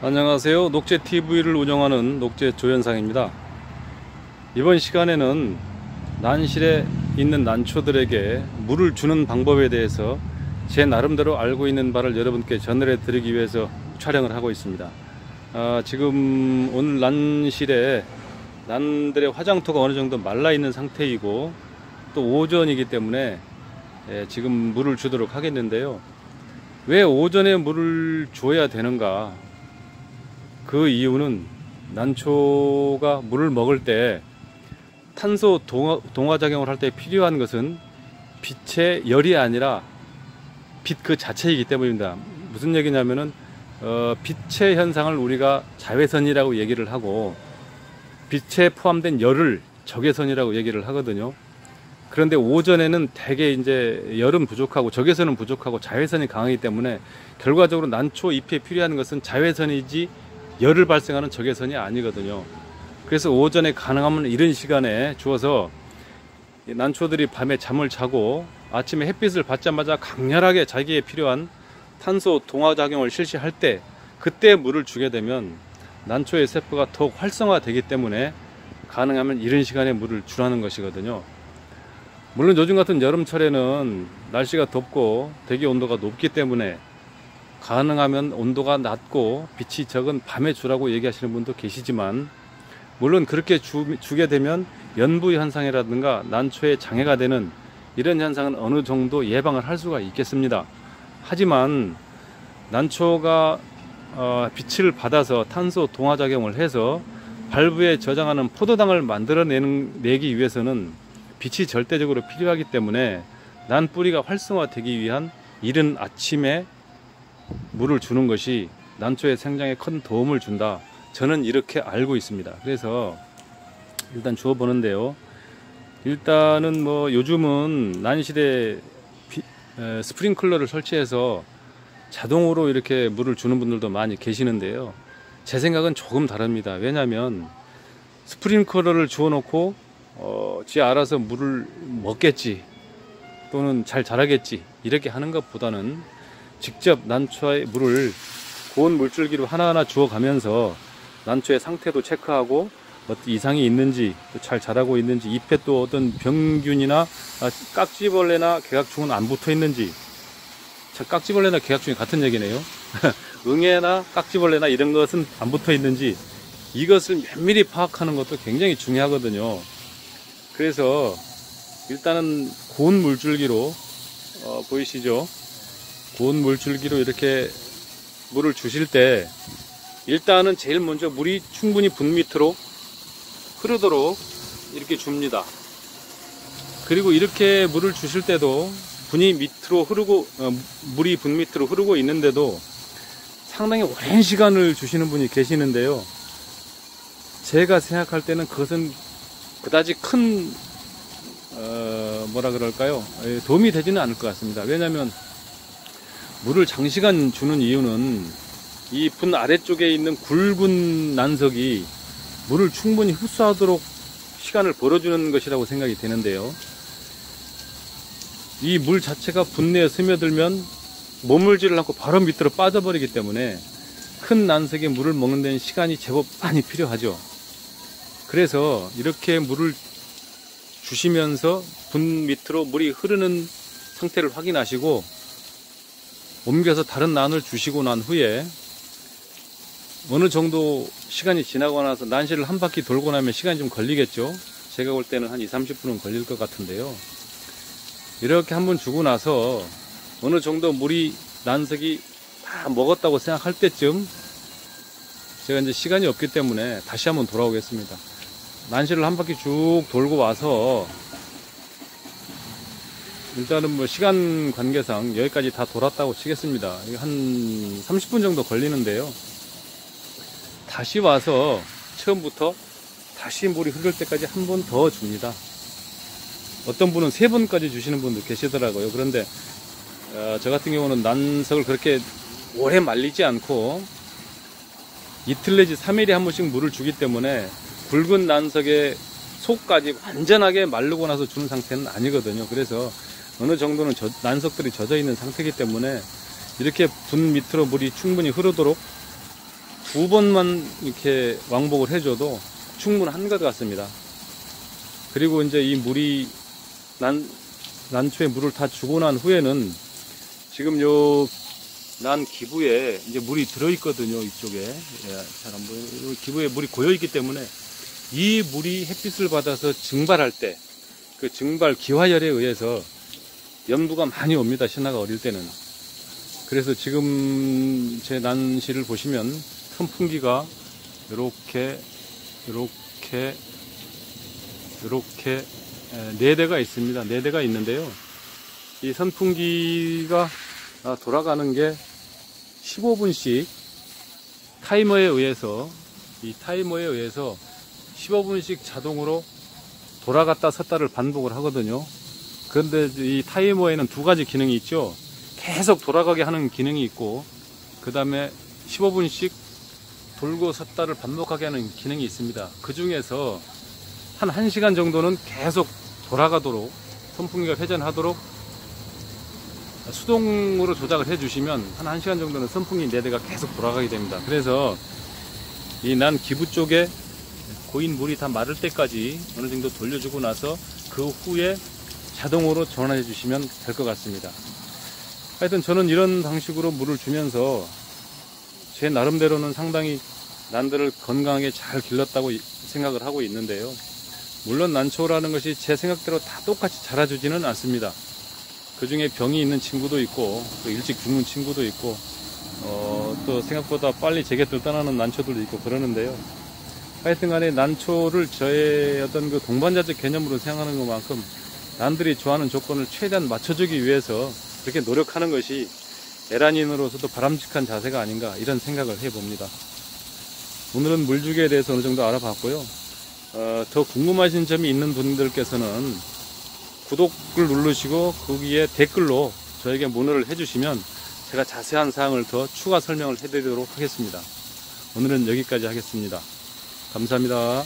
안녕하세요. 녹제TV를 운영하는 녹제 조현상입니다. 이번 시간에는 난실에 있는 난초들에게 물을 주는 방법에 대해서 제 나름대로 알고 있는 바를 여러분께 전달해 드리기 위해서 촬영을 하고 있습니다. 지금 오늘 난실에 난들의 화장토가 어느 정도 말라 있는 상태이고 또 오전이기 때문에 지금 물을 주도록 하겠는데요. 왜 오전에 물을 줘야 되는가? 그 이유는 난초가 물을 먹을 때 탄소 동화작용을 할 때 필요한 것은 빛의 열이 아니라 빛 그 자체이기 때문입니다. 무슨 얘기냐면은 빛의 현상을 우리가 자외선이라고 얘기를 하고 빛에 포함된 열을 적외선이라고 얘기를 하거든요. 그런데 오전에는 대개 이제 열은 부족하고 적외선은 부족하고 자외선이 강하기 때문에 결과적으로 난초 잎에 필요한 것은 자외선이지 열을 발생하는 적외선이 아니거든요. 그래서 오전에 가능하면 이른 시간에 주어서 난초들이 밤에 잠을 자고 아침에 햇빛을 받자마자 강렬하게 자기에 필요한 탄소 동화작용을 실시할 때 그때 물을 주게 되면 난초의 세포가 더욱 활성화되기 때문에 가능하면 이른 시간에 물을 주라는 것이거든요. 물론 요즘 같은 여름철에는 날씨가 덥고 대기 온도가 높기 때문에 가능하면 온도가 낮고 빛이 적은 밤에 주라고 얘기하시는 분도 계시지만, 물론 그렇게 주게 되면 연부 현상이라든가 난초에 장애가 되는 이런 현상은 어느 정도 예방을 할 수가 있겠습니다. 하지만 난초가 빛을 받아서 탄소 동화작용을 해서 발부에 저장하는 포도당을 만들어내기 위해서는 빛이 절대적으로 필요하기 때문에 난 뿌리가 활성화되기 위한 이른 아침에 물을 주는 것이 난초의 생장에 큰 도움을 준다. 저는 이렇게 알고 있습니다. 그래서 일단 주워 보는데요. 일단은 뭐 요즘은 난실에 스프링클러를 설치해서 자동으로 이렇게 물을 주는 분들도 많이 계시는데요. 제 생각은 조금 다릅니다. 왜냐하면 스프링클러를 주워 놓고 지 알아서 물을 먹겠지 또는 잘 자라겠지 이렇게 하는 것보다는 직접 난초에 물을 고온 물줄기로 하나하나 주어가면서 난초의 상태도 체크하고 어떤 이상이 있는지 또 잘 자라고 있는지 잎에 또 어떤 병균이나 깍지벌레나 개각충은 안 붙어 있는지, 깍지벌레나 개각충이 같은 얘기네요. 응애나 깍지벌레나 이런 것은 안 붙어 있는지 이것을 면밀히 파악하는 것도 굉장히 중요하거든요. 그래서 일단은 고온 물줄기로 보이시죠? 고온 물줄기로 이렇게 물을 주실 때 일단은 제일 먼저 물이 충분히 분 밑으로 흐르도록 이렇게 줍니다. 그리고 이렇게 물을 주실 때도 분이 밑으로 흐르고 물이 분 밑으로 흐르고 있는데도 상당히 오랜 시간을 주시는 분이 계시는데요. 제가 생각할 때는 그것은 그다지 큰 뭐라 그럴까요? 도움이 되지는 않을 것 같습니다. 왜냐하면 물을 장시간 주는 이유는 이 분 아래쪽에 있는 굵은 난석이 물을 충분히 흡수하도록 시간을 벌어주는 것이라고 생각이 되는데요. 이 물 자체가 분 내에 스며들면 머물지를 않고 바로 밑으로 빠져버리기 때문에 큰 난석에 물을 먹는 데는 시간이 제법 많이 필요하죠. 그래서 이렇게 물을 주시면서 분 밑으로 물이 흐르는 상태를 확인하시고 옮겨서 다른 난을 주시고 난 후에 어느 정도 시간이 지나고 나서 난실을 한 바퀴 돌고 나면 시간이 좀 걸리겠죠. 제가 볼 때는 한 20-30분은 걸릴 것 같은데요. 이렇게 한번 주고 나서 어느 정도 물이 난석이 다 먹었다고 생각할 때쯤 제가 이제 시간이 없기 때문에 다시 한번 돌아오겠습니다. 난실을 한 바퀴 쭉 돌고 와서 일단은 뭐 시간 관계상 여기까지 다 돌았다고 치겠습니다. 한 30분 정도 걸리는데요. 다시 와서 처음부터 다시 물이 흐를 때까지 한 번 더 줍니다. 어떤 분은 3번까지 주시는 분도 계시더라고요. 그런데 저 같은 경우는 난석을 그렇게 오래 말리지 않고 이틀 내지 3일에 한 번씩 물을 주기 때문에 굵은 난석의 속까지 완전하게 마르고 나서 주는 상태는 아니거든요. 그래서 어느 정도는 난석들이 젖어 있는 상태이기 때문에 이렇게 분 밑으로 물이 충분히 흐르도록 2번만 이렇게 왕복을 해줘도 충분한 것 같습니다. 그리고 이제 이 물이 난초에 물을 다 주고 난 후에는 지금 요 난 기부에 이제 물이 들어있거든요. 이쪽에. 예, 잘 안 보여요. 기부에 물이 고여있기 때문에 이 물이 햇빛을 받아서 증발할 때 그 증발 기화열에 의해서 염두가 많이 옵니다. 신화가 어릴 때는. 그래서 지금 제 난시를 보시면 선풍기가 이렇게 4대가 있습니다. 4대가 있는데요. 이 선풍기가 돌아가는 게 15분씩 타이머에 의해서 15분씩 자동으로 돌아갔다 섰다를 반복을 하거든요. 그런데 이 타이머에는 2가지 기능이 있죠. 계속 돌아가게 하는 기능이 있고, 그 다음에 15분씩 돌고 섰다를 반복하게 하는 기능이 있습니다. 그 중에서 한 1시간 정도는 계속 돌아가도록, 선풍기가 회전하도록 수동으로 조작을 해주시면 한 1시간 정도는 선풍기 4대가 계속 돌아가게 됩니다. 그래서 이 난 기부 쪽에 고인 물이 다 마를 때까지 어느 정도 돌려주고 나서 그 후에 자동으로 전환해 주시면 될 것 같습니다. 하여튼 저는 이런 방식으로 물을 주면서 제 나름대로는 상당히 난들을 건강하게 잘 길렀다고 생각을 하고 있는데요. 물론 난초라는 것이 제 생각대로 다 똑같이 자라주지는 않습니다. 그 중에 병이 있는 친구도 있고, 또 일찍 죽는 친구도 있고, 또 생각보다 빨리 제 곁을 떠나는 난초들도 있고 그러는데요. 하여튼 간에 난초를 저의 어떤 그 동반자적 개념으로 생각하는 것만큼 남들이 좋아하는 조건을 최대한 맞춰주기 위해서 그렇게 노력하는 것이 에란인으로서도 바람직한 자세가 아닌가, 이런 생각을 해봅니다. 오늘은 물주기에 대해서 어느 정도 알아봤고요. 더 궁금하신 점이 있는 분들께서는 구독을 누르시고 거기에 댓글로 저에게 문의를 해주시면 제가 자세한 사항을 더 추가 설명을 해드리도록 하겠습니다. 오늘은 여기까지 하겠습니다. 감사합니다.